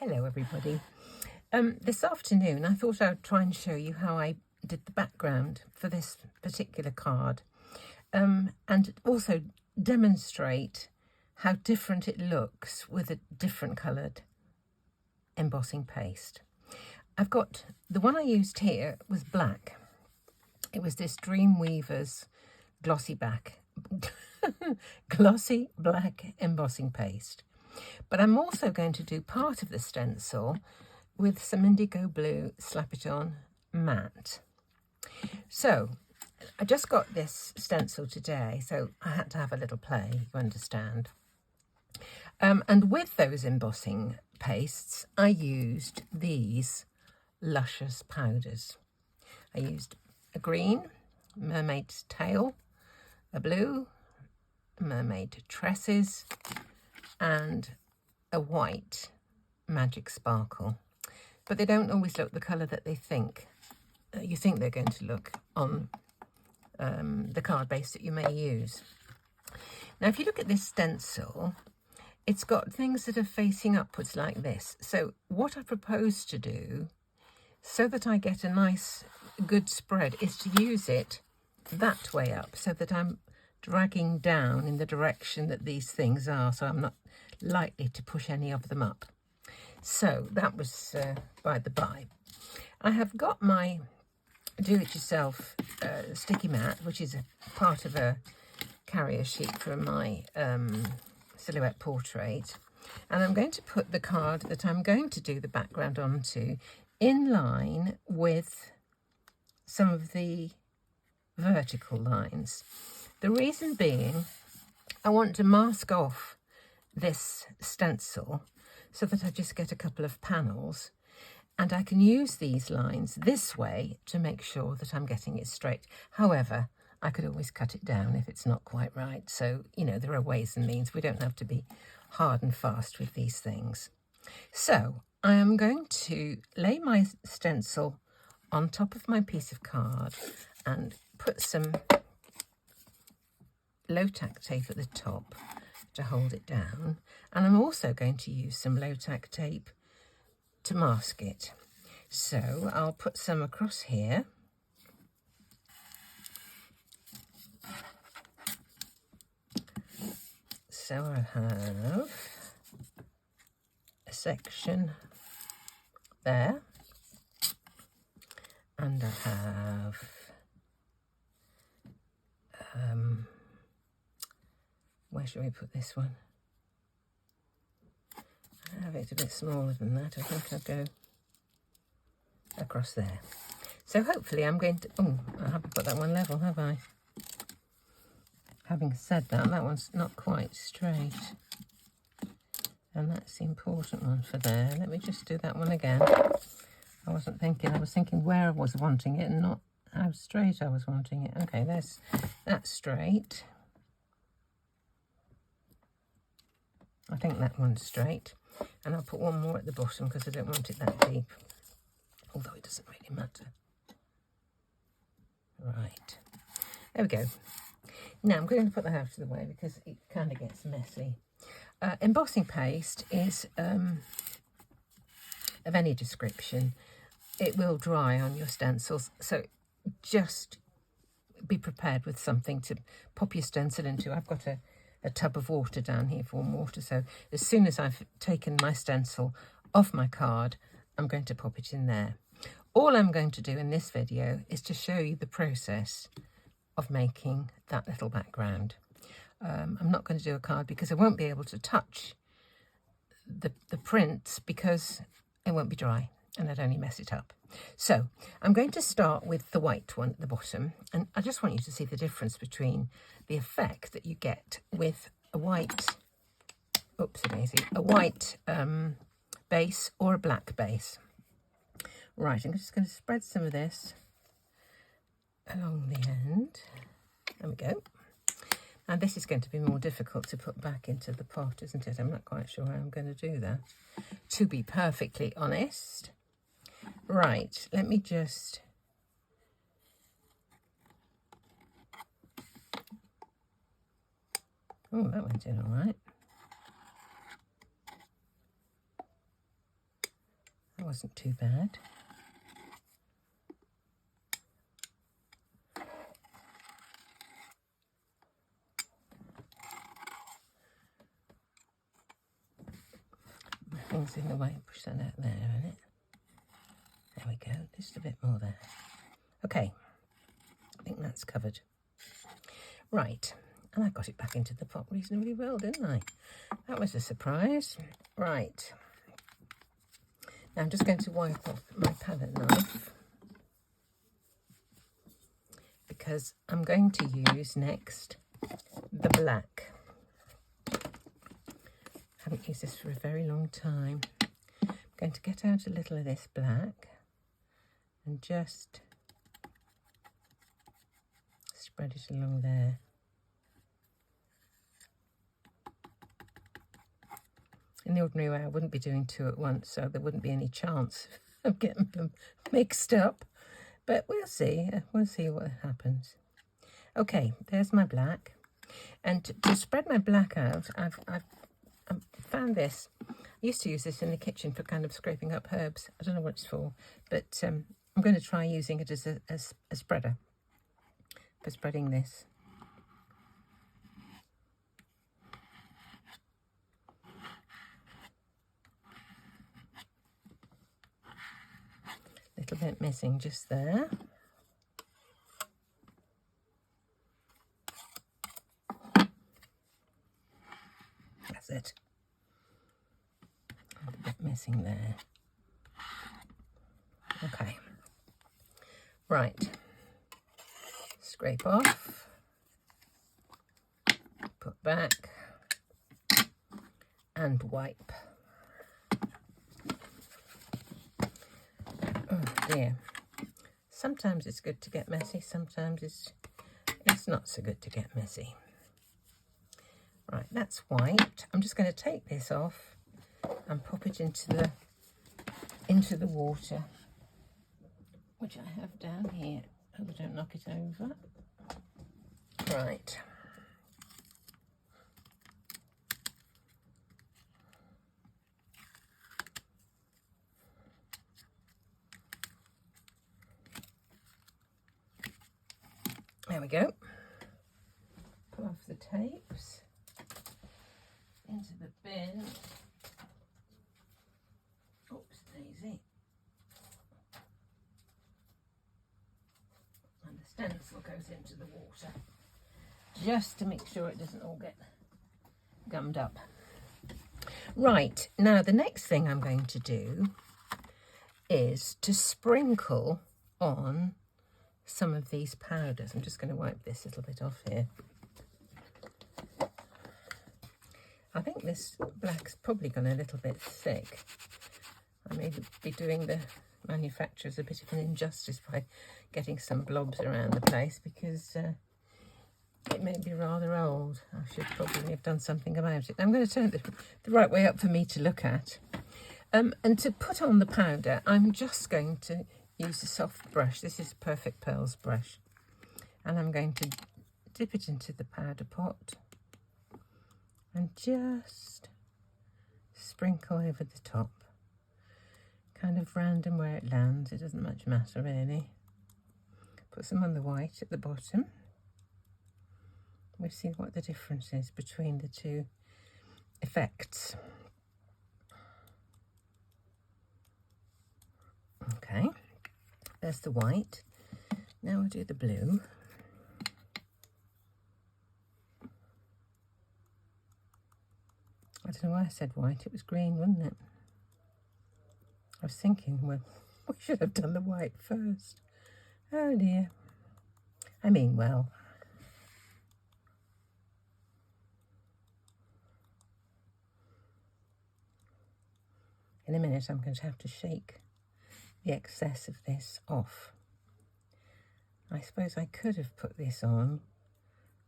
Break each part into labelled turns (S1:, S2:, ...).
S1: Hello everybody. This afternoon I thought I would try and show you how I did the background for this particular card, and also demonstrate how different it looks with a different coloured embossing paste. I've got, the one I used here was black. It was this Dreamweavers glossy black embossing paste. But I'm also going to do part of the stencil with some indigo blue Slap It On matte. So I just got this stencil today, so I had to have a little play, you understand. And with those embossing pastes, I used these luscious powders. I used a green mermaid's tail, a blue mermaid tresses, and a white magic sparkle. But they don't always look the colour that they think you think they're going to look on the card base that you may use. Now, if you look at this stencil, it's got things that are facing upwards like this. So what I propose to do, so that I get a nice good spread, is to use it that way up, so that I'm dragging down in the direction that these things are, so I'm not likely to push any of them up. So that was by the by. I have got my do-it-yourself sticky mat, which is a part of a carrier sheet for my silhouette portrait, and I'm going to put the card that I'm going to do the background onto in line with some of the vertical lines. The reason being, I want to mask off this stencil so that I just get a couple of panels, and I can use these lines this way to make sure that I'm getting it straight. However, I could always cut it down if it's not quite right. So, you know, there are ways and means. We don't have to be hard and fast with these things. So I am going to lay my stencil on top of my piece of card and put some low tack tape at the top to hold it down, and I'm also going to use some low tack tape to mask it. So I'll put some across here, so I have a section there, and I have where should we put this one? I have it a bit smaller than that. I think I'll go across there. So hopefully I'm going to, oh, I haven't put that one level, have I? Having said that, that one's not quite straight, and that's the important one for there. Let me just do that one again. I wasn't thinking, I was thinking where I was wanting it and not how straight I was wanting it. Okay, that's straight. I think that one's straight, and I'll put one more at the bottom because I don't want it that deep, although it doesn't really matter. Right, there we go. Now I'm going to put that out of the way because it kind of gets messy. Embossing paste is of any description. It will dry on your stencils, so just be prepared with something to pop your stencil into. I've got a tub of water down here for warm water, so as soon as I've taken my stencil off my card, I'm going to pop it in there. All I'm going to do in this video is to show you the process of making that little background. I'm not going to do a card because I won't be able to touch the prints because it won't be dry and I'd only mess it up. So I'm going to start with the white one at the bottom, and I just want you to see the difference between the effect that you get with a white, a white base or a black base. Right, I'm just going to spread some of this along the end. There we go. And this is going to be more difficult to put back into the pot, isn't it? I'm not quite sure how I'm going to do that, to be perfectly honest. Right, let me just... Oh, that went in all right. wasn't too bad. Things in the way, push that out there, isn't it? There we go, just a bit more there. Okay, I think that's covered. Right, and I got it back into the pot reasonably well, didn't I? That was a surprise. Right, now I'm just going to wipe off my palette knife because I'm going to use next the black. Haven't used this for a very long time. I'm going to get out a little of this black and just spread it along there. In the ordinary way, I wouldn't be doing two at once, so there wouldn't be any chance of getting them mixed up. But we'll see. We'll see what happens. Okay, there's my black. And to spread my black out, I've found this. I used to use this in the kitchen for kind of scraping up herbs. I don't know what it's for, but I'm going to try using it as a spreader for spreading this. Little bit missing just there. That's it. A bit missing there. Okay. Right. Scrape off. Put back. And wipe. Oh dear. Sometimes it's good to get messy. Sometimes it's not so good to get messy. Right, that's wiped. I'm just going to take this off and pop it into the water, which I have down here. Hope I don't knock it over. Right. There we go. Pull off the tapes into the bin. Oops, daisy. And the stencil goes into the water just to make sure it doesn't all get gummed up. Right, now the next thing I'm going to do is to sprinkle on some of these powders. I'm just going to wipe this little bit off here. I think this black's probably gone a little bit thick. I may be doing the manufacturers a bit of an injustice by getting some blobs around the place because it may be rather old. I should probably have done something about it. I'm going to turn it the right way up for me to look at. And to put on the powder, I'm just going to use a soft brush. This is a Perfect Pearls brush. And I'm going to dip it into the powder pot and just sprinkle over the top. Kind of random where it lands. It doesn't much matter really. Put some on the white at the bottom. We'll see what the difference is between the two effects. Okay, there's the white. Now we'll do the blue. I don't know why I said white, it was green, wasn't it? I was thinking, well, we should have done the white first. Oh dear. I mean, well. In a minute, I'm going to have to shake the excess of this off. I suppose I could have put this on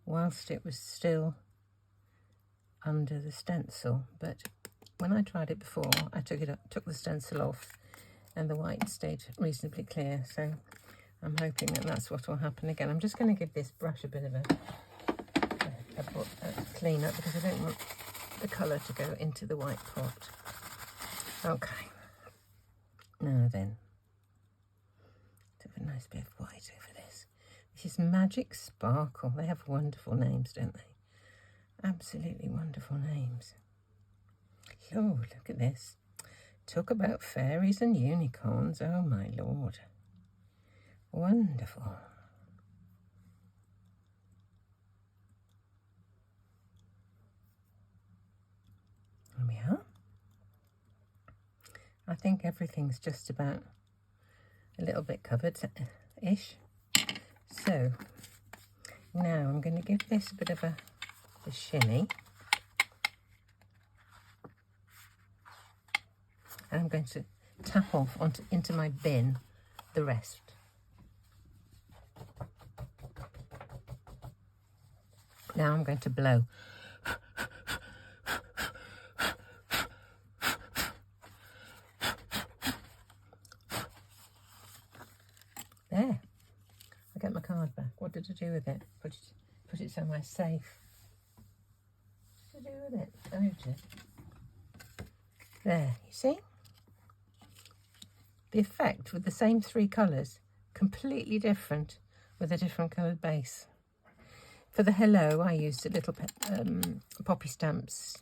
S1: whilst it was still under the stencil, but when I tried it before, I took the stencil off and the white stayed reasonably clear, so I'm hoping that that's what will happen again. I'm just going to give this brush a bit of a clean up because I don't want the colour to go into the white pot. Okay. Now then, let's have a nice bit of white over this. This is Magic Sparkle. They have wonderful names, don't they? Absolutely wonderful names. Oh, look at this. Talk about fairies and unicorns. Oh, my Lord. Wonderful. There we are. I think everything's just about a little bit covered-ish. So now I'm going to give this a bit of a shimmy. And I'm going to tap off into my bin the rest. Now I'm going to blow. There. I get my card back. What did I do with it? Put it somewhere safe. What did I do with it? I moved it. There, you see? The effect with the same three colours, completely different with a different coloured base. For the hello, I used a little poppy stamps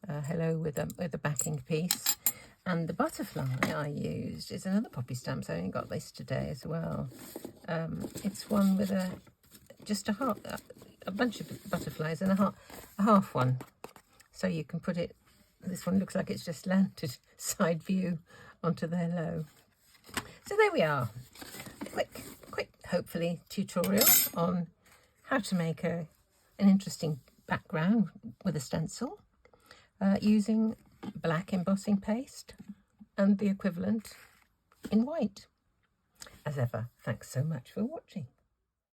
S1: hello with a backing piece. And the butterfly I used is another poppy stamps. I only got this today as well. It's one with just a bunch of butterflies and a half one. So you can put it, this one looks like it's just landed side view onto the hello. So there we are. Quick, hopefully, tutorial on how to make an interesting background with a stencil using black embossing paste and the equivalent in white. As ever, thanks so much for watching.